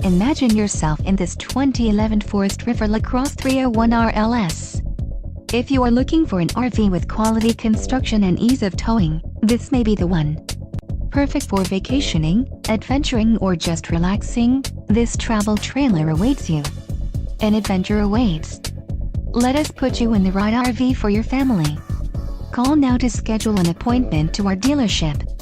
Imagine yourself in this 2011 Forest River Lacrosse 301 RLS. If you are looking for an RV with quality construction and ease of towing, this may be the one. Perfect for vacationing, adventuring, or just relaxing, this travel trailer awaits you. An adventure awaits. Let us put you in the right RV for your family. Call now to schedule an appointment to our dealership.